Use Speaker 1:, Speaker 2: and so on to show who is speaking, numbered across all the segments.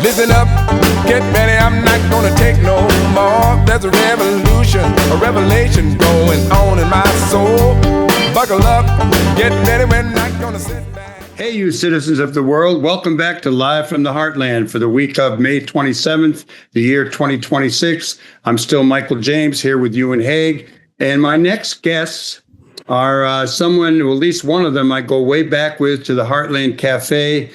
Speaker 1: Listen up, get ready, I'm not gonna take no more. There's a revolution, a revelation going on in my soul. Buckle up, get ready, we're not gonna sit back.
Speaker 2: Hey, you citizens of the world, welcome back to Live from the Heartland for the week of May 27th, the year 2026. I'm still Michael James here with Euan Hague, and my next guests are someone, well, at least one of them I go way back with to the Heartland Cafe.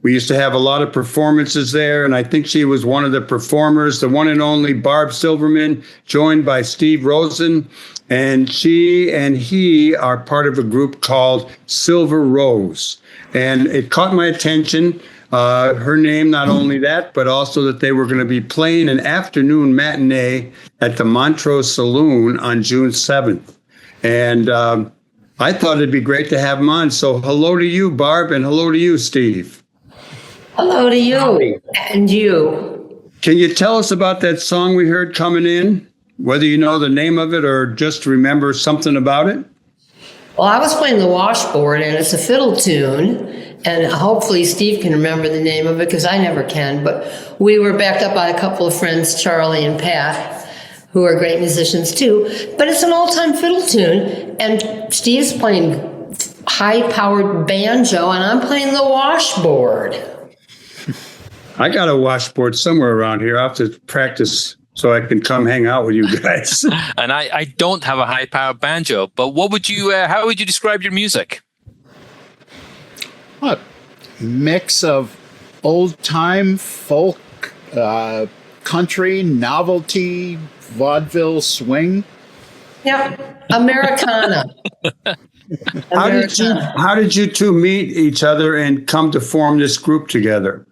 Speaker 2: We used to have a lot of performances there, and I think she was one of the performers, the one and only Barb Silverman, joined by Steve Rosen. And she and he are part of a group called Silver Rose. And it caught my attention, her name, not only that, but also that they were going to be playing an afternoon matinee at the Montrose Saloon on June 7th. And I thought it'd be great to have them on. So hello to you, Barb, and hello to you, Steve.
Speaker 3: Hello to you and you.
Speaker 2: Can you tell us about that song we heard coming in? Whether you know the name of it or just remember something about it?
Speaker 3: Well, I was playing the washboard, and it's a fiddle tune, and hopefully Steve can remember the name of it because I never can. But we were backed up by a couple of friends, Charlie and Pat, who are great musicians too. But it's an old-time fiddle tune, and Steve's playing high-powered banjo, and I'm playing the washboard.
Speaker 2: I got a washboard somewhere around here. I'll have to practice so I can come hang out with you guys.
Speaker 4: And I don't have a high-powered banjo, but what would you? How would you describe your music?
Speaker 5: What mix of old-time folk, country, novelty, vaudeville, swing?
Speaker 3: Yeah, Americana.
Speaker 2: How did you two meet each other and come to form this group together?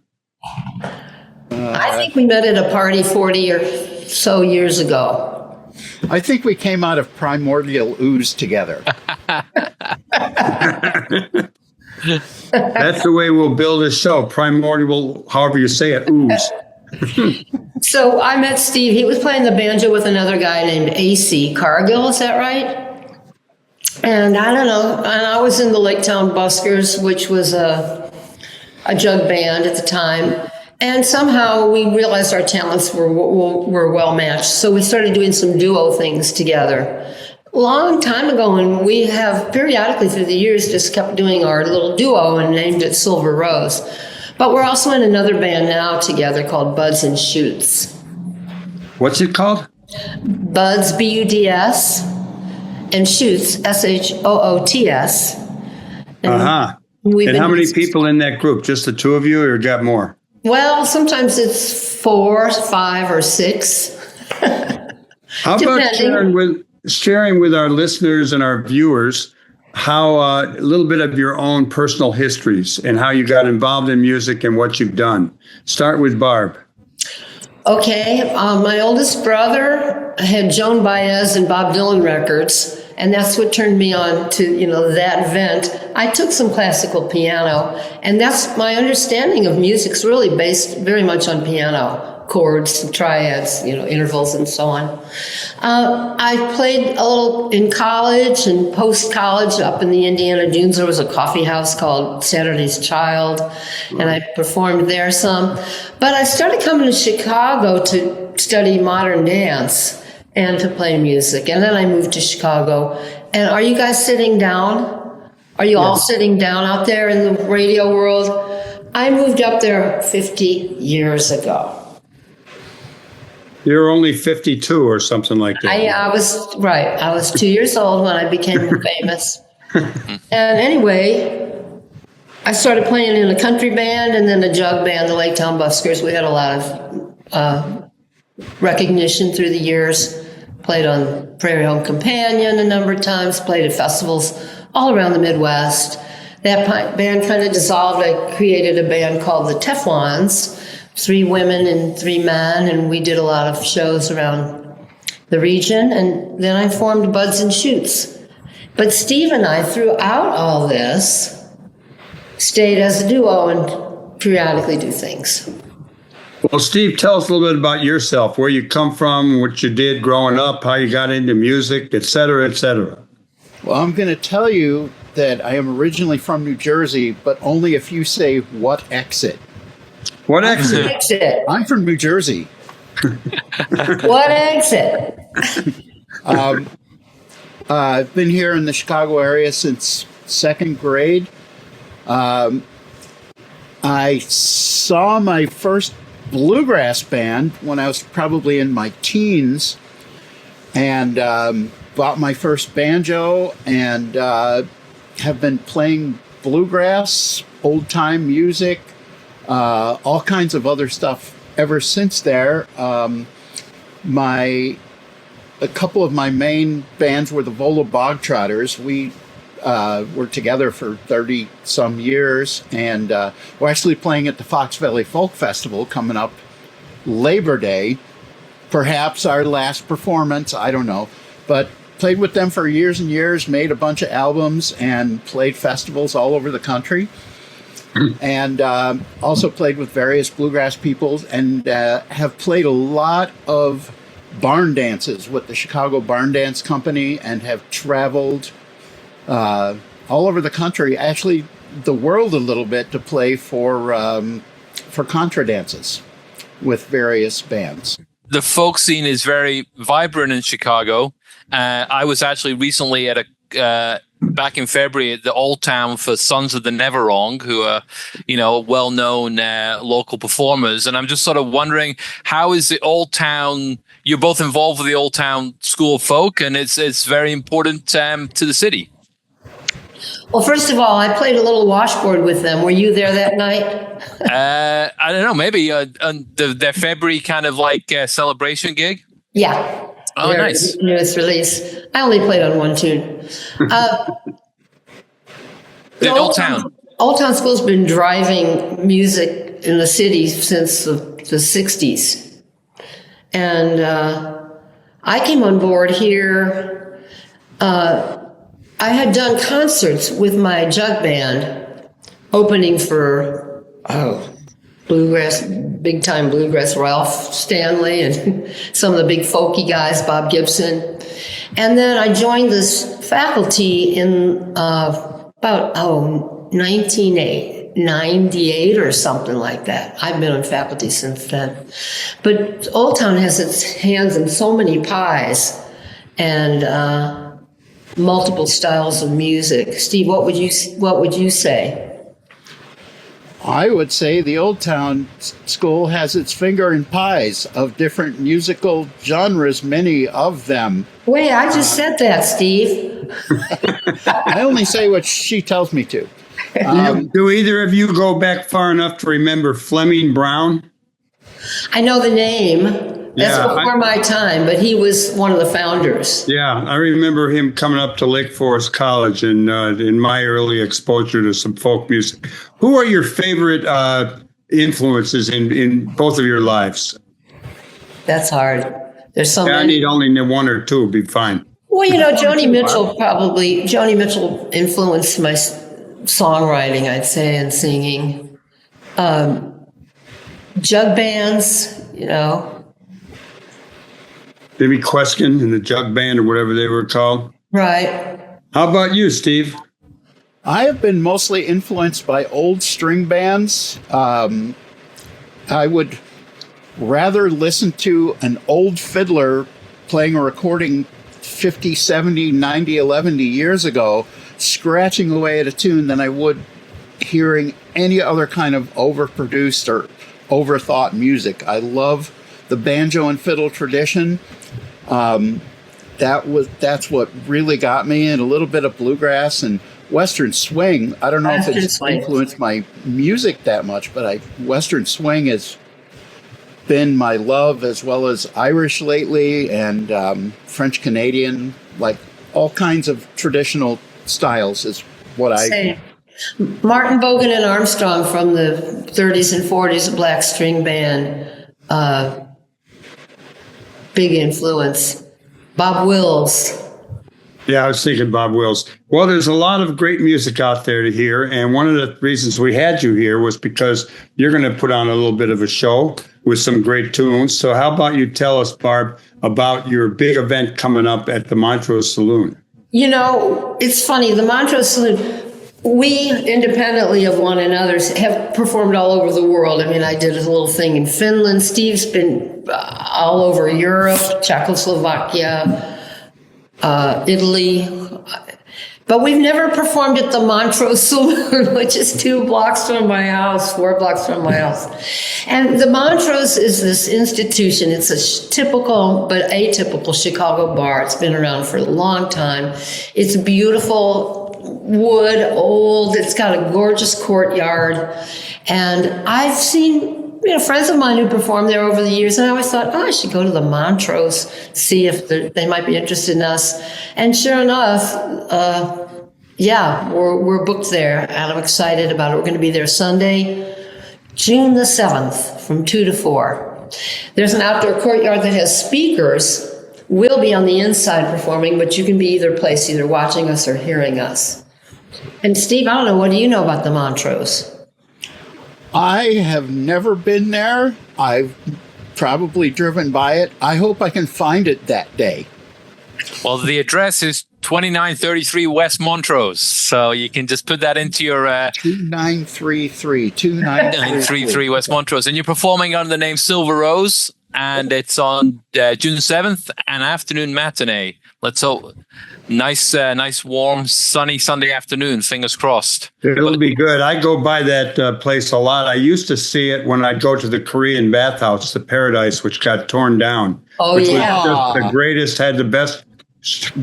Speaker 3: I think we met at a party 40 or so years ago.
Speaker 5: I think we came out of primordial ooze together.
Speaker 2: That's the way we'll build a show. Primordial, however you say it, ooze.
Speaker 3: So I met Steve. He was playing the banjo with another guy named A.C. Cargill. Is that right? And I don't know. And I was in the Lake Town Buskers, which was a jug band at the time. And somehow we realized our talents were well matched. So we started doing some duo things together. Long time ago, and we have periodically through the years just kept doing our little duo and named it Silver Rose. But we're also in another band now together called Buds and Shoots.
Speaker 2: What's it called?
Speaker 3: Buds, B-U-D-S, and Shoots, S-H-O-O-T-S.
Speaker 2: Uh-huh. And how many people in that group? Just the two of you, or got more? Well,
Speaker 3: sometimes it's 4, 5, or 6.
Speaker 2: How about sharing with our listeners and our viewers how a little bit of your own personal histories and how you got involved in music and what you've done? Start with Barb.
Speaker 3: Okay, my oldest brother had Joan Baez and Bob Dylan records. And that's what turned me on to, that vent. I took some classical piano, and that's my understanding of music's really based very much on piano, chords, triads, intervals, and so on. I played a little in college and post-college up in the Indiana Dunes. There was a coffee house called Saturday's Child, and I performed there some. But I started coming to Chicago to study modern dance and to play music. And then I moved to Chicago. And are you guys sitting down? Are you all sitting down out there in the radio world? I moved up there 50 years ago.
Speaker 2: You're only 52 or something like that.
Speaker 3: I was, right. I was 2 years old when I became famous. And anyway, I started playing in a country band and then a jug band, the Lake Town Buskers. We had a lot of recognition through the years. Played on Prairie Home Companion a number of times, played at festivals all around the Midwest. That band kind of dissolved. I created a band called the Teflons, 3 women and 3 men, and we did a lot of shows around the region. And then I formed Buds and Shoots. But Steve and I, throughout all this, stayed as a duo and periodically do things.
Speaker 2: Well, Steve, tell us a little bit about yourself, where you come from, what you did growing up, how you got into music, et cetera, et cetera.
Speaker 5: Well, I'm going to tell you that I am originally from New Jersey, but only if you say what exit.
Speaker 2: What exit?
Speaker 3: Exit.
Speaker 5: I'm from New Jersey.
Speaker 3: What exit?
Speaker 5: I've been here in the Chicago area since second grade. I saw my first bluegrass band when I was probably in my teens, and bought my first banjo, and have been playing bluegrass, old-time music, all kinds of other stuff ever since there. A couple of my main bands were the Volo Bogtrotters. We were together for 30-some years, and we're actually playing at the Fox Valley Folk Festival coming up Labor Day. Perhaps our last performance, I don't know. But played with them for years and years, made a bunch of albums, and played festivals all over the country. And also played with various bluegrass peoples, and have played a lot of barn dances with the Chicago Barn Dance Company, and have traveled all over the country, actually the world a little bit, to play for contra dances with various bands.
Speaker 4: The folk scene is very vibrant in Chicago. I was actually recently at back in February at the Old Town for Sons of the Never Wrong, who are, well-known local performers. And I'm just sort of wondering, how is the Old Town? You're both involved with the Old Town School of Folk, and it's very important to the city.
Speaker 3: Well, first of all, I played a little washboard with them. Were you there that night?
Speaker 4: I don't know, maybe their February kind of like celebration gig.
Speaker 3: Yeah.
Speaker 4: Oh,
Speaker 3: Their
Speaker 4: nice.
Speaker 3: newest release. I only played on one tune.
Speaker 4: The Old Town.
Speaker 3: Old Town School's been driving music in the city since the 60s. And I came on board here. I had done concerts with my jug band, opening for bluegrass, big time bluegrass, Ralph Stanley, and some of the big folky guys, Bob Gibson. And then I joined this faculty in about 1998 or something like that. I've been on faculty since then. But Old Town has its hands in so many pies, and multiple styles of music. Steve, what would you say?
Speaker 5: I would say the Old Town School has its finger in pies of different musical genres, many of them.
Speaker 3: Wait, I just said that, Steve.
Speaker 5: I only say what she tells me to.
Speaker 2: Do either of you go back far enough to remember Fleming Brown?
Speaker 3: I know the name. That's before my time, but he was one of the founders.
Speaker 2: Yeah, I remember him coming up to Lake Forest College, and in my early exposure to some folk music. Who are your favorite influences in both of your lives?
Speaker 3: That's hard. There's so
Speaker 2: I
Speaker 3: many.
Speaker 2: need only one or two, be fine.
Speaker 3: Well, Joni Mitchell influenced my songwriting, I'd say, and singing. Jug bands,
Speaker 2: Maybe Queskin and the Jug Band or whatever they were called.
Speaker 3: Right.
Speaker 2: How about you, Steve?
Speaker 5: I have been mostly influenced by old string bands. I would rather listen to an old fiddler playing a recording 50, 70, 90, 11 years ago, scratching away at a tune than I would hearing any other kind of overproduced or overthought music. I love the banjo and fiddle tradition. That's what really got me, and a little bit of bluegrass and Western swing. I don't know if it's influenced my music that much, but Western swing has been my love, as well as Irish lately, and French Canadian, like all kinds of traditional styles is what
Speaker 3: Same. Martin Bogan and Armstrong from the 30s and 40s, a black string band. Big influence. Bob Wills.
Speaker 2: Yeah, I was thinking Bob Wills. Well, there's a lot of great music out there to hear, and one of the reasons we had you here was because you're going to put on a little bit of a show with some great tunes. So how about you tell us, Barb, about your big event coming up at the Montrose Saloon?
Speaker 3: It's funny, the Montrose Saloon, We, independently of one another, have performed all over the world. I mean, I did a little thing in Finland. Steve's been all over Europe, Czechoslovakia, Italy. But we've never performed at the Montrose Saloon, which is 4 blocks from my house. And the Montrose is this institution. It's a typical but atypical Chicago bar. It's been around for a long time. It's beautiful, wood, old. It's got a gorgeous courtyard. And I've seen friends of mine who performed there over the years, and I always thought, I should go to the Montrose, see if they might be interested in us. And sure enough, we're booked there, and I'm excited about it. We're going to be there Sunday, June the 7th, from 2 to 4. There's an outdoor courtyard that has speakers. We'll be on the inside performing, but you can be either place, either watching us or hearing us. And Steve, I don't know, what do you know about the Montrose?
Speaker 5: I have never been there. I've probably driven by it. I hope I can find it that day.
Speaker 4: Well, the address is 2933 West Montrose, so you can just put that into your
Speaker 5: 2933
Speaker 4: West Montrose, and you're performing under the name Silver Rose, and it's on June 7th, an afternoon matinee. Let's hope. Nice, warm, sunny Sunday afternoon. Fingers crossed.
Speaker 2: It'll be good. I go by that place a lot. I used to see it when I'd go to the Korean bathhouse, the Paradise, which got torn down.
Speaker 3: Which
Speaker 2: was just the greatest, had the best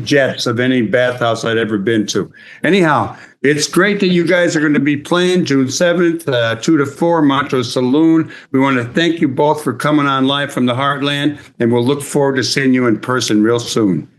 Speaker 2: jets of any bathhouse I'd ever been to. Anyhow, it's great that you guys are going to be playing June 7th, 2 to 4, Montrose Saloon. We want to thank you both for coming on live from the Heartland, and we'll look forward to seeing you in person real soon.